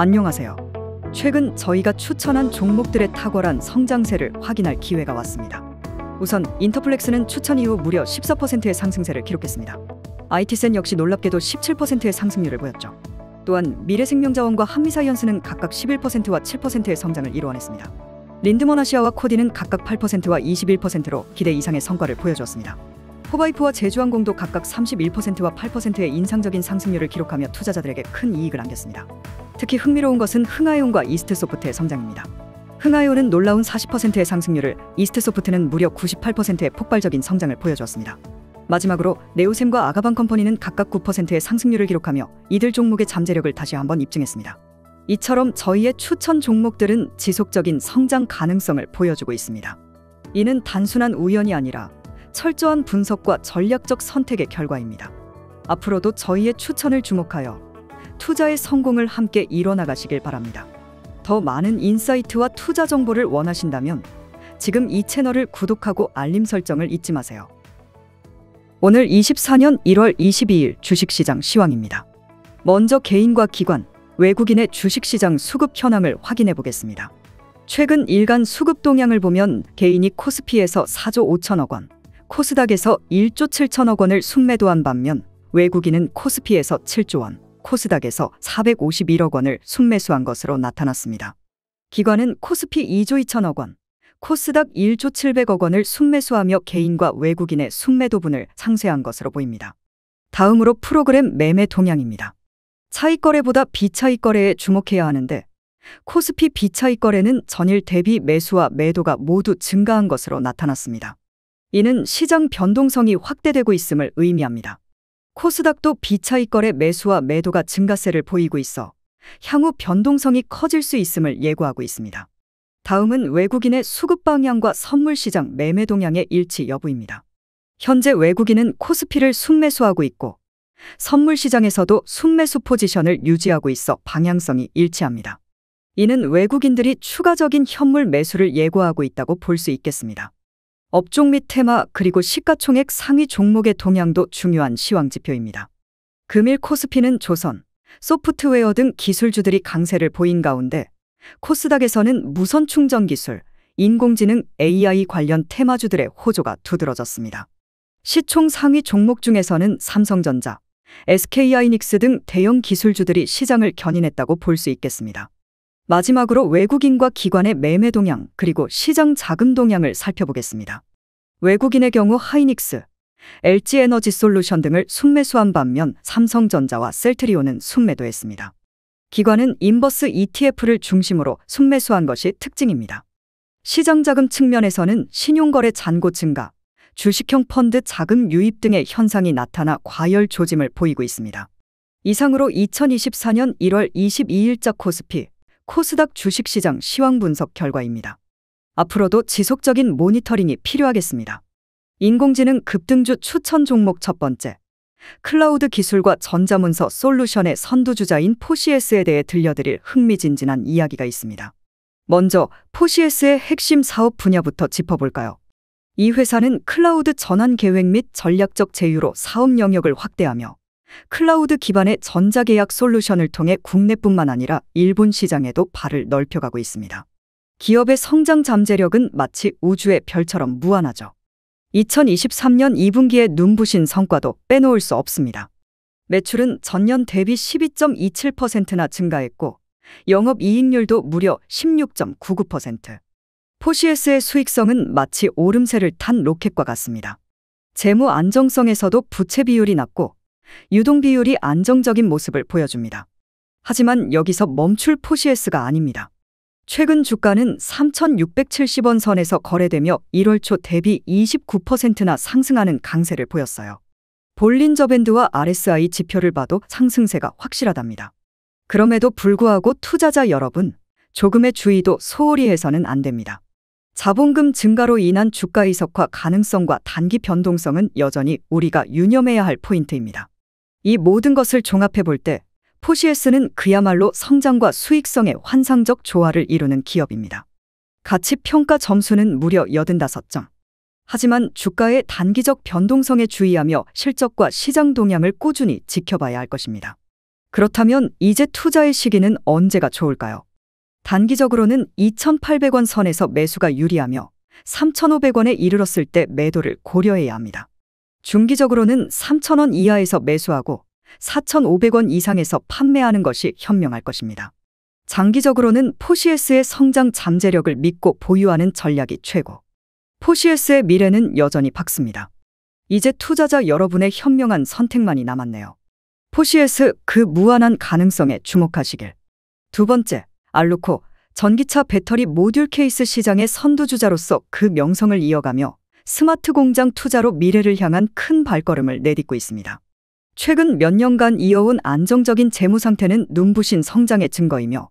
안녕하세요. 최근 저희가 추천한 종목들의 탁월한 성장세를 확인할 기회가 왔습니다. 우선 인터플렉스는 추천 이후 무려 14%의 상승세를 기록했습니다. IT센 역시 놀랍게도 17%의 상승률을 보였죠. 또한 미래생명자원과 한미사이언스는 각각 11%와 7%의 성장을 이루어냈습니다. 린드먼아시아와 코디는 각각 8%와 21%로 기대 이상의 성과를 보여주었습니다. 포바이프와 제주항공도 각각 31%와 8%의 인상적인 상승률을 기록하며 투자자들에게 큰 이익을 안겼습니다. 특히 흥미로운 것은 흥하이온과 이스트소프트의 성장입니다. 흥하이온은 놀라운 40%의 상승률을, 이스트소프트는 무려 98%의 폭발적인 성장을 보여주었습니다. 마지막으로 네오셈과 아가방컴퍼니는 각각 9%의 상승률을 기록하며 이들 종목의 잠재력을 다시 한번 입증했습니다. 이처럼 저희의 추천 종목들은 지속적인 성장 가능성을 보여주고 있습니다. 이는 단순한 우연이 아니라 철저한 분석과 전략적 선택의 결과입니다. 앞으로도 저희의 추천을 주목하여 투자의 성공을 함께 이뤄나가시길 바랍니다. 더 많은 인사이트와 투자 정보를 원하신다면 지금 이 채널을 구독하고 알림 설정을 잊지 마세요. 오늘 24년 1월 22일 주식시장 시황입니다. 먼저 개인과 기관, 외국인의 주식시장 수급 현황을 확인해 보겠습니다. 최근 일간 수급 동향을 보면 개인이 코스피에서 4조 5천억 원, 코스닥에서 1조 7천억 원을 순매도한 반면 외국인은 코스피에서 7조 원, 코스닥에서 451억 원을 순매수한 것으로 나타났습니다. 기관은 코스피 2조 2천억 원, 코스닥 1조 700억 원을 순매수하며 개인과 외국인의 순매도분을 상쇄한 것으로 보입니다. 다음으로 프로그램 매매 동향입니다. 차익 거래보다 비차익 거래에 주목해야 하는데 코스피 비차익 거래는 전일 대비 매수와 매도가 모두 증가한 것으로 나타났습니다. 이는 시장 변동성이 확대되고 있음을 의미합니다. 코스닥도 비차익 거래 매수와 매도가 증가세를 보이고 있어 향후 변동성이 커질 수 있음을 예고하고 있습니다. 다음은 외국인의 수급 방향과 선물 시장 매매 동향의 일치 여부입니다. 현재 외국인은 코스피를 순매수하고 있고 선물 시장에서도 순매수 포지션을 유지하고 있어 방향성이 일치합니다. 이는 외국인들이 추가적인 현물 매수를 예고하고 있다고 볼 수 있겠습니다. 업종 및 테마 그리고 시가총액 상위 종목의 동향도 중요한 시황 지표입니다. 금일 코스피는 조선, 소프트웨어 등 기술주들이 강세를 보인 가운데 코스닥에서는 무선 충전 기술, 인공지능, AI 관련 테마주들의 호조가 두드러졌습니다. 시총 상위 종목 중에서는 삼성전자, SK하이닉스 등 대형 기술주들이 시장을 견인했다고 볼 수 있겠습니다. 마지막으로 외국인과 기관의 매매 동향 그리고 시장 자금 동향을 살펴보겠습니다. 외국인의 경우 하이닉스, LG에너지솔루션 등을 순매수한 반면 삼성전자와 셀트리온은 순매도했습니다. 기관은 인버스 ETF를 중심으로 순매수한 것이 특징입니다. 시장 자금 측면에서는 신용거래 잔고 증가, 주식형 펀드 자금 유입 등의 현상이 나타나 과열 조짐을 보이고 있습니다. 이상으로 2024년 1월 22일자 코스피, 코스닥 주식시장 시황 분석 결과입니다. 앞으로도 지속적인 모니터링이 필요하겠습니다. 인공지능 급등주 추천 종목 첫 번째, 클라우드 기술과 전자문서 솔루션의 선두주자인 포시에스에 대해 들려드릴 흥미진진한 이야기가 있습니다. 먼저 포시에스의 핵심 사업 분야부터 짚어볼까요? 이 회사는 클라우드 전환 계획 및 전략적 제휴로 사업 영역을 확대하며 클라우드 기반의 전자계약 솔루션을 통해 국내뿐만 아니라 일본 시장에도 발을 넓혀가고 있습니다. 기업의 성장 잠재력은 마치 우주의 별처럼 무한하죠. 2023년 2분기의 눈부신 성과도 빼놓을 수 없습니다. 매출은 전년 대비 12.27%나 증가했고 영업이익률도 무려 16.99%. 포시에스의 수익성은 마치 오름세를 탄 로켓과 같습니다. 재무 안정성에서도 부채 비율이 낮고 유동 비율이 안정적인 모습을 보여줍니다. 하지만 여기서 멈출 포시에스가 아닙니다. 최근 주가는 3,670원 선에서 거래되며 1월 초 대비 29%나 상승하는 강세를 보였어요. 볼린저 밴드와 RSI 지표를 봐도 상승세가 확실하답니다. 그럼에도 불구하고 투자자 여러분, 조금의 주의도 소홀히 해서는 안 됩니다. 자본금 증가로 인한 주가 이석화 가능성과 단기 변동성은 여전히 우리가 유념해야 할 포인트입니다. 이 모든 것을 종합해 볼 때 포시에스는 그야말로 성장과 수익성의 환상적 조화를 이루는 기업입니다. 가치 평가 점수는 무려 85점. 하지만 주가의 단기적 변동성에 주의하며 실적과 시장 동향을 꾸준히 지켜봐야 할 것입니다. 그렇다면 이제 투자의 시기는 언제가 좋을까요? 단기적으로는 2,800원 선에서 매수가 유리하며 3,500원에 이르렀을 때 매도를 고려해야 합니다. 중기적으로는 3,000원 이하에서 매수하고 4,500원 이상에서 판매하는 것이 현명할 것입니다. 장기적으로는 포시에스의 성장 잠재력을 믿고 보유하는 전략이 최고. 포시에스의 미래는 여전히 밝습니다. 이제 투자자 여러분의 현명한 선택만이 남았네요. 포시에스 그 무한한 가능성에 주목하시길. 두 번째, 알루코, 전기차 배터리 모듈 케이스 시장의 선두주자로서 그 명성을 이어가며 스마트 공장 투자로 미래를 향한 큰 발걸음을 내딛고 있습니다. 최근 몇 년간 이어온 안정적인 재무 상태는 눈부신 성장의 증거이며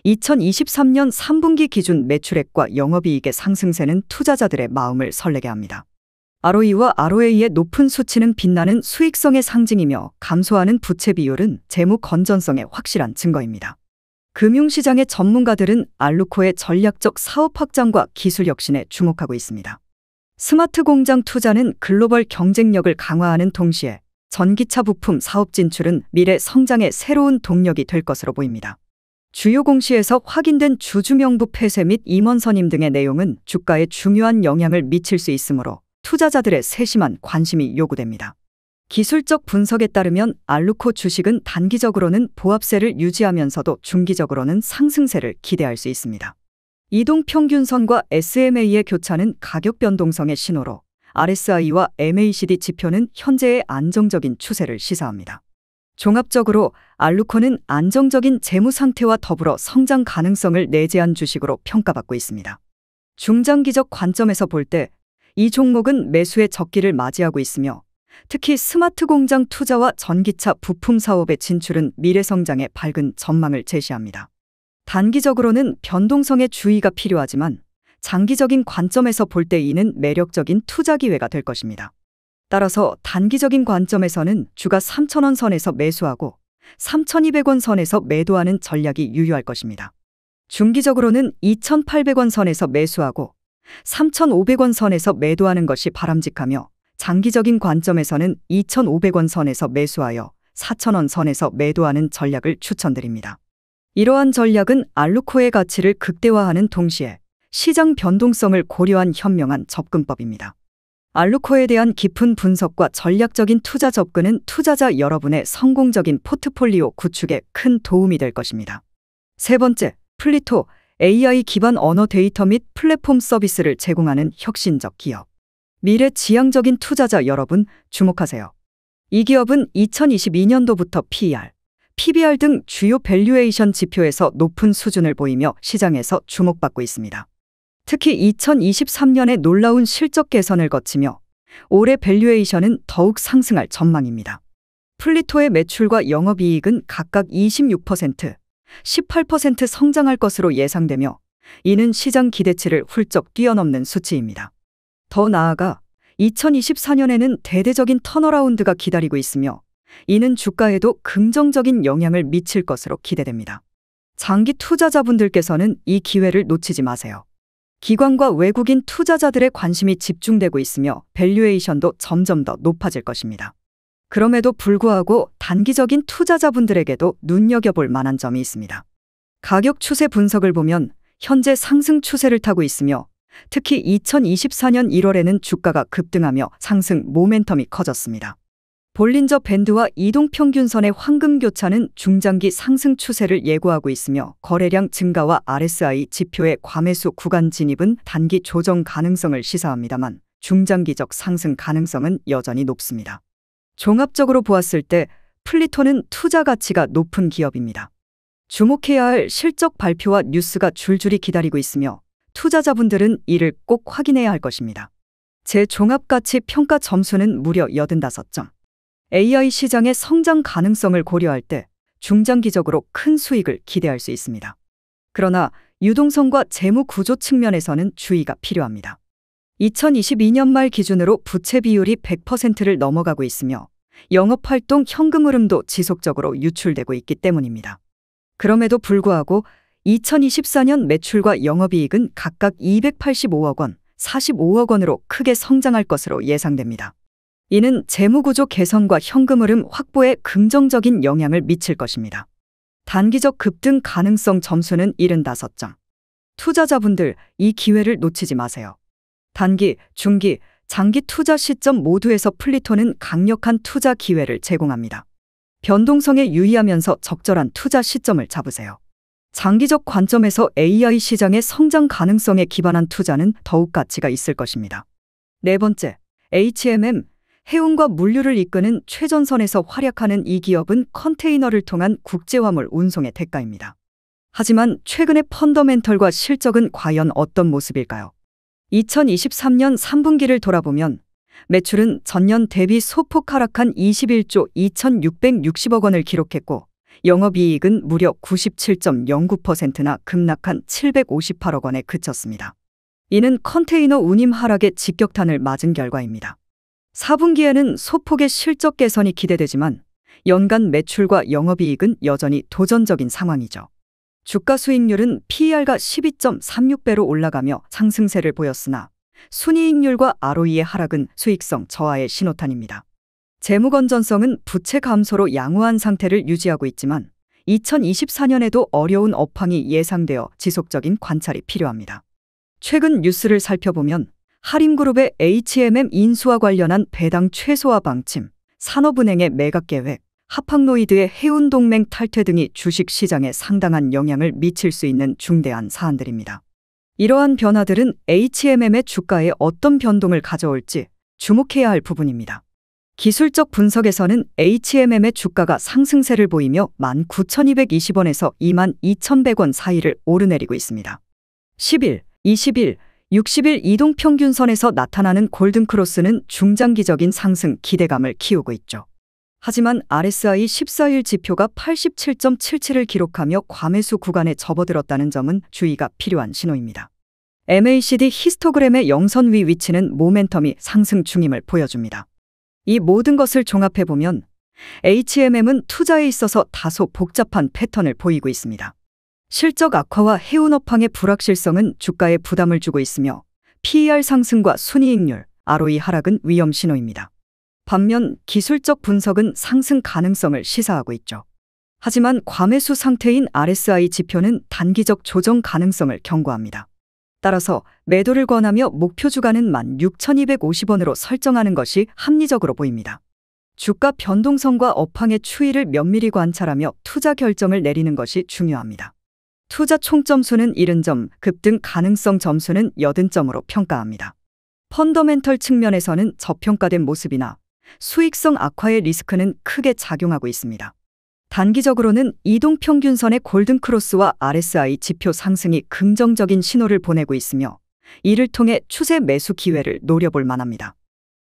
2023년 3분기 기준 매출액과 영업이익의 상승세는 투자자들의 마음을 설레게 합니다. ROE와 ROA의 높은 수치는 빛나는 수익성의 상징이며 감소하는 부채 비율은 재무 건전성의 확실한 증거입니다. 금융시장의 전문가들은 알루코의 전략적 사업 확장과 기술 혁신에 주목하고 있습니다. 스마트 공장 투자는 글로벌 경쟁력을 강화하는 동시에 전기차 부품 사업 진출은 미래 성장의 새로운 동력이 될 것으로 보입니다. 주요 공시에서 확인된 주주명부 폐쇄 및 임원 선임 등의 내용은 주가에 중요한 영향을 미칠 수 있으므로 투자자들의 세심한 관심이 요구됩니다. 기술적 분석에 따르면 알루코 주식은 단기적으로는 보합세를 유지하면서도 중기적으로는 상승세를 기대할 수 있습니다. 이동평균선과 SMA의 교차는 가격 변동성의 신호로 RSI와 MACD 지표는 현재의 안정적인 추세를 시사합니다. 종합적으로 알루코는 안정적인 재무 상태와 더불어 성장 가능성을 내재한 주식으로 평가받고 있습니다. 중장기적 관점에서 볼 때 이 종목은 매수의 적기를 맞이하고 있으며 특히 스마트 공장 투자와 전기차 부품 사업의 진출은 미래 성장의 밝은 전망을 제시합니다. 단기적으로는 변동성에 주의가 필요하지만 장기적인 관점에서 볼 때 이는 매력적인 투자 기회가 될 것입니다. 따라서 단기적인 관점에서는 주가 3,000원 선에서 매수하고 3,200원 선에서 매도하는 전략이 유효할 것입니다. 중기적으로는 2,800원 선에서 매수하고 3,500원 선에서 매도하는 것이 바람직하며 장기적인 관점에서는 2,500원 선에서 매수하여 4,000원 선에서 매도하는 전략을 추천드립니다. 이러한 전략은 알루코의 가치를 극대화하는 동시에 시장 변동성을 고려한 현명한 접근법입니다. 알루코에 대한 깊은 분석과 전략적인 투자 접근은 투자자 여러분의 성공적인 포트폴리오 구축에 큰 도움이 될 것입니다. 세 번째, 플리토, AI 기반 언어 데이터 및 플랫폼 서비스를 제공하는 혁신적 기업. 미래 지향적인 투자자 여러분, 주목하세요. 이 기업은 2022년도부터 PER, PBR 등 주요 밸류에이션 지표에서 높은 수준을 보이며 시장에서 주목받고 있습니다. 특히 2023년에 놀라운 실적 개선을 거치며 올해 밸류에이션은 더욱 상승할 전망입니다. 플리토의 매출과 영업이익은 각각 26%, 18% 성장할 것으로 예상되며 이는 시장 기대치를 훌쩍 뛰어넘는 수치입니다. 더 나아가 2024년에는 대대적인 턴어라운드가 기다리고 있으며 이는 주가에도 긍정적인 영향을 미칠 것으로 기대됩니다. 장기 투자자분들께서는 이 기회를 놓치지 마세요. 기관과 외국인 투자자들의 관심이 집중되고 있으며 밸류에이션도 점점 더 높아질 것입니다. 그럼에도 불구하고 단기적인 투자자분들에게도 눈여겨볼 만한 점이 있습니다. 가격 추세 분석을 보면 현재 상승 추세를 타고 있으며 특히 2024년 1월에는 주가가 급등하며 상승 모멘텀이 커졌습니다. 볼린저 밴드와 이동평균선의 황금 교차는 중장기 상승 추세를 예고하고 있으며 거래량 증가와 RSI 지표의 과매수 구간 진입은 단기 조정 가능성을 시사합니다만 중장기적 상승 가능성은 여전히 높습니다. 종합적으로 보았을 때 플리토는 투자 가치가 높은 기업입니다. 주목해야 할 실적 발표와 뉴스가 줄줄이 기다리고 있으며 투자자분들은 이를 꼭 확인해야 할 것입니다. 제 종합가치 평가 점수는 무려 85점. AI 시장의 성장 가능성을 고려할 때 중장기적으로 큰 수익을 기대할 수 있습니다. 그러나 유동성과 재무 구조 측면에서는 주의가 필요합니다. 2022년 말 기준으로 부채 비율이 100%를 넘어가고 있으며 영업활동 현금 흐름도 지속적으로 유출되고 있기 때문입니다. 그럼에도 불구하고 2024년 매출과 영업이익은 각각 285억 원, 45억 원으로 크게 성장할 것으로 예상됩니다. 이는 재무구조 개선과 현금 흐름 확보에 긍정적인 영향을 미칠 것입니다. 단기적 급등 가능성 점수는 75점. 투자자분들, 이 기회를 놓치지 마세요. 단기, 중기, 장기 투자 시점 모두에서 플리토는 강력한 투자 기회를 제공합니다. 변동성에 유의하면서 적절한 투자 시점을 잡으세요. 장기적 관점에서 AI 시장의 성장 가능성에 기반한 투자는 더욱 가치가 있을 것입니다. 네 번째, HMM, 해운과 물류를 이끄는 최전선에서 활약하는 이 기업은 컨테이너를 통한 국제화물 운송의 대가입니다. 하지만 최근의 펀더멘털과 실적은 과연 어떤 모습일까요? 2023년 3분기를 돌아보면 매출은 전년 대비 소폭 하락한 21조 2,660억 원을 기록했고 영업이익은 무려 97.09%나 급락한 758억 원에 그쳤습니다. 이는 컨테이너 운임 하락에 직격탄을 맞은 결과입니다. 4분기에는 소폭의 실적 개선이 기대되지만 연간 매출과 영업이익은 여전히 도전적인 상황이죠. 주가 수익률은 PER가 12.36배로 올라가며 상승세를 보였으나 순이익률과 ROE의 하락은 수익성 저하의 신호탄입니다. 재무 건전성은 부채 감소로 양호한 상태를 유지하고 있지만 2024년에도 어려운 업황이 예상되어 지속적인 관찰이 필요합니다. 최근 뉴스를 살펴보면 하림그룹의 HMM 인수와 관련한 배당 최소화 방침, 산업은행의 매각 계획, 하팡로이드의 해운동맹 탈퇴 등이 주식시장에 상당한 영향을 미칠 수 있는 중대한 사안들입니다. 이러한 변화들은 HMM의 주가에 어떤 변동을 가져올지 주목해야 할 부분입니다. 기술적 분석에서는 HMM의 주가가 상승세를 보이며 19,220원에서 22,100원 사이를 오르내리고 있습니다. 10일, 20일, 60일 이동평균선에서 나타나는 골든크로스는 중장기적인 상승 기대감을 키우고 있죠. 하지만 RSI 14일 지표가 87.77을 기록하며 과매수 구간에 접어들었다는 점은 주의가 필요한 신호입니다. MACD 히스토그램의 영선 위 위치는 모멘텀이 상승 중임을 보여줍니다. 이 모든 것을 종합해보면 HMM은 투자에 있어서 다소 복잡한 패턴을 보이고 있습니다. 실적 악화와 해운 업황의 불확실성은 주가에 부담을 주고 있으며 PER 상승과 순이익률, ROE 하락은 위험 신호입니다. 반면 기술적 분석은 상승 가능성을 시사하고 있죠. 하지만 과매수 상태인 RSI 지표는 단기적 조정 가능성을 경고합니다. 따라서 매도를 권하며 목표 주가는 16,250원으로 설정하는 것이 합리적으로 보입니다. 주가 변동성과 업황의 추이를 면밀히 관찰하며 투자 결정을 내리는 것이 중요합니다. 투자 총점수는 70점, 급등 가능성 점수는 80점으로 평가합니다. 펀더멘털 측면에서는 저평가된 모습이나 수익성 악화의 리스크는 크게 작용하고 있습니다. 단기적으로는 이동평균선의 골든크로스와 RSI 지표 상승이 긍정적인 신호를 보내고 있으며 이를 통해 추세 매수 기회를 노려볼 만합니다.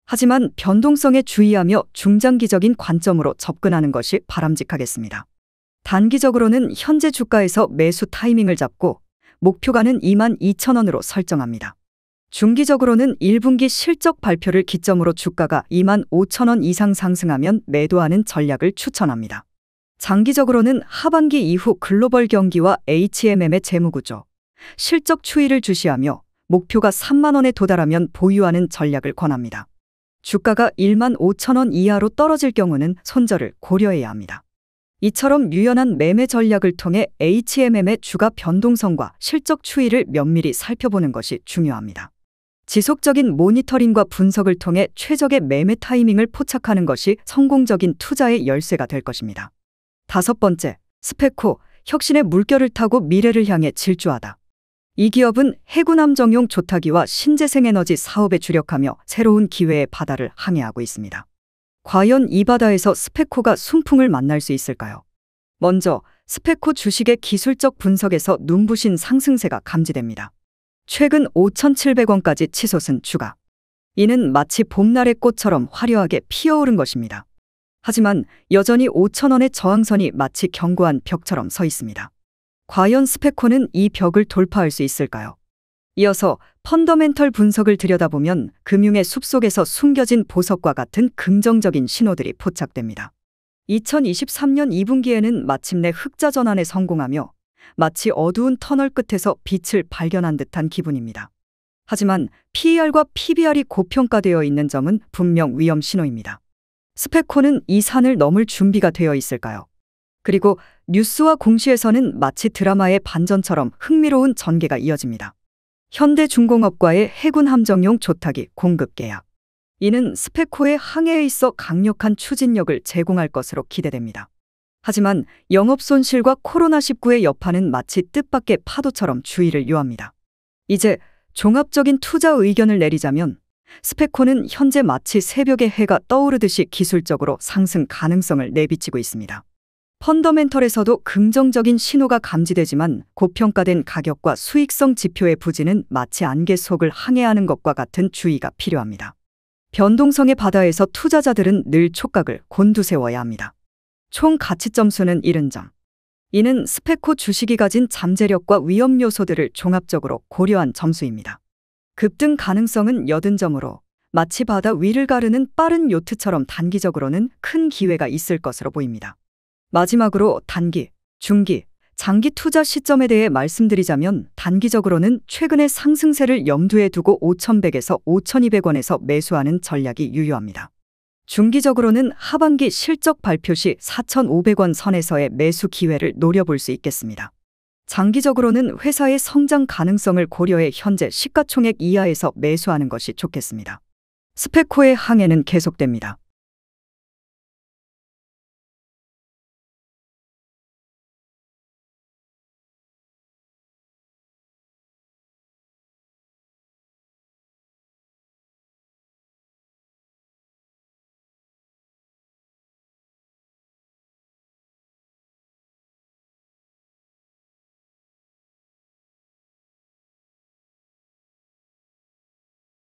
하지만 변동성에 주의하며 중장기적인 관점으로 접근하는 것이 바람직하겠습니다. 단기적으로는 현재 주가에서 매수 타이밍을 잡고 목표가는 22,000원으로 설정합니다. 중기적으로는 1분기 실적 발표를 기점으로 주가가 25,000원 이상 상승하면 매도하는 전략을 추천합니다. 장기적으로는 하반기 이후 글로벌 경기와 HMM의 재무구조, 실적 추이를 주시하며 목표가 3만 원에 도달하면 보유하는 전략을 권합니다. 주가가 15,000원 이하로 떨어질 경우는 손절을 고려해야 합니다. 이처럼 유연한 매매 전략을 통해 HMM의 주가 변동성과 실적 추이를 면밀히 살펴보는 것이 중요합니다. 지속적인 모니터링과 분석을 통해 최적의 매매 타이밍을 포착하는 것이 성공적인 투자의 열쇠가 될 것입니다. 다섯 번째, 스페코, 혁신의 물결을 타고 미래를 향해 질주하다. 이 기업은 해군함정용 조타기와 신재생에너지 사업에 주력하며 새로운 기회의 바다를 항해하고 있습니다. 과연 이 바다에서 스페코가 순풍을 만날 수 있을까요? 먼저 스페코 주식의 기술적 분석에서 눈부신 상승세가 감지됩니다. 최근 5,700원까지 치솟은 주가. 이는 마치 봄날의 꽃처럼 화려하게 피어오른 것입니다. 하지만 여전히 5,000원의 저항선이 마치 견고한 벽처럼 서 있습니다. 과연 스페코는 이 벽을 돌파할 수 있을까요? 이어서 펀더멘털 분석을 들여다보면 금융의 숲속에서 숨겨진 보석과 같은 긍정적인 신호들이 포착됩니다. 2023년 2분기에는 마침내 흑자 전환에 성공하며 마치 어두운 터널 끝에서 빛을 발견한 듯한 기분입니다. 하지만 PER과 PBR이 고평가되어 있는 점은 분명 위험 신호입니다. 스페코는 이 산을 넘을 준비가 되어 있을까요? 그리고 뉴스와 공시에서는 마치 드라마의 반전처럼 흥미로운 전개가 이어집니다. 현대중공업과의 해군 함정용 조타기 공급 계약. 이는 스페코의 항해에 있어 강력한 추진력을 제공할 것으로 기대됩니다. 하지만 영업 손실과 코로나19의 여파는 마치 뜻밖의 파도처럼 주의를 요합니다. 이제 종합적인 투자 의견을 내리자면 스페코는 현재 마치 새벽의 해가 떠오르듯이 기술적으로 상승 가능성을 내비치고 있습니다. 펀더멘털에서도 긍정적인 신호가 감지되지만 고평가된 가격과 수익성 지표의 부진은 마치 안개 속을 항해하는 것과 같은 주의가 필요합니다. 변동성의 바다에서 투자자들은 늘 촉각을 곤두세워야 합니다. 총 가치 점수는 70점. 이는 스페코 주식이 가진 잠재력과 위험 요소들을 종합적으로 고려한 점수입니다. 급등 가능성은 80점으로 마치 바다 위를 가르는 빠른 요트처럼 단기적으로는 큰 기회가 있을 것으로 보입니다. 마지막으로 단기, 중기, 장기 투자 시점에 대해 말씀드리자면 단기적으로는 최근의 상승세를 염두에 두고 5,100에서 5,200원에서 매수하는 전략이 유효합니다. 중기적으로는 하반기 실적 발표 시 4,500원 선에서의 매수 기회를 노려볼 수 있겠습니다. 장기적으로는 회사의 성장 가능성을 고려해 현재 시가총액 이하에서 매수하는 것이 좋겠습니다. 스페코의 항해는 계속됩니다.